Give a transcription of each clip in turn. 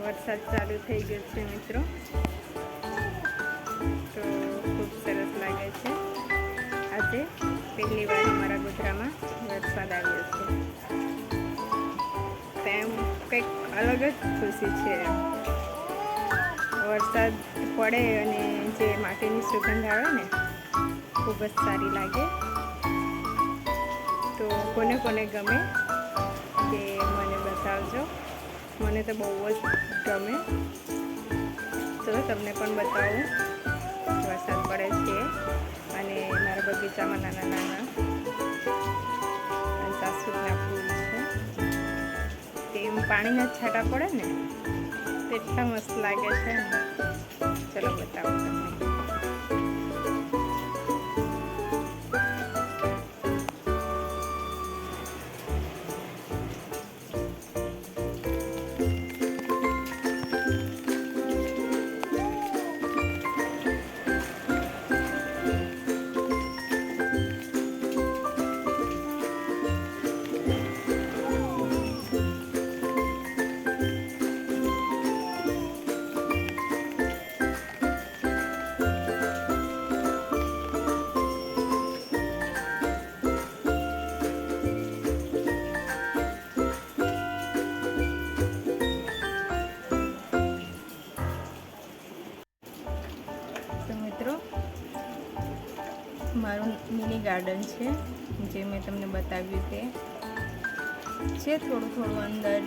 વરસાદ ચાલુ થઈ ગયો છે મિત્રો, તો ખૂબ સરસ લાગે છે. આજે પહેલી વાર અમારા ગોધરામાં વરસાદ આવ્યો છે, તેમ કંઈક અલગ જ ખુશી છે. વરસાદ પડે અને જે માટીની સુગંધ આવે ને, ખૂબ જ સારી લાગે. તો કોને કોને ગમે તે મને બતાવજો. મને તો બહુ જ ગમે. ચલો તમને પણ બતાવું. વરસાદ પડે છે અને મારા બગીચામાં નાના નાના જાસૂદના ફૂલ છે. તેમ પાણીના છાંટા પડે ને તે એટલા મસ્ત લાગે છે ને. ચલો બતાવું તમને. મારું મિની ગાર્ડન છે, જે મેં તમને બતાવ્યું તે છે. થોડું થોડું અંદર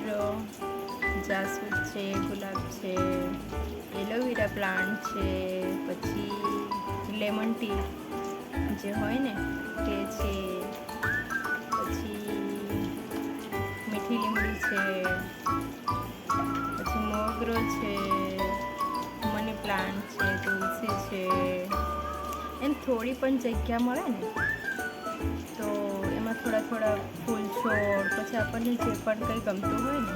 જાસૂદ છે, ગુલાબ છે, એલોવેરા પ્લાન્ટ છે, પછી લેમન ટી જે હોય ને તે છે, પછી મીઠી લીમડી છે, પછી મોગરો છે, મની પ્લાન્ટ છે, તુલસી છે. એમ થોડી પણ જગ્યા મળે ને તો એમાં થોડા થોડા ફૂલ છોડ, પછી આપણને જે પણ કંઈ ગમતું હોય ને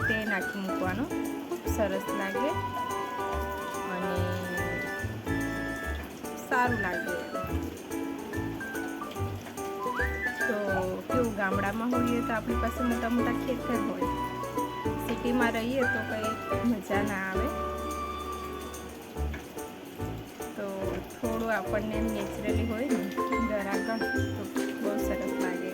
તે નાખી મૂકવાનું. ખૂબ સરસ લાગે અને સારું લાગે. તો કેવું, ગામડામાં હોઈએ તો આપણી પાસે મોટા મોટા ખેતર હોય, સિટીમાં રહીએ તો કંઈ મજા ના આવે. આપણને નેચરલી હોય ને ઘર આગળ તો બહુ સરસ લાગે.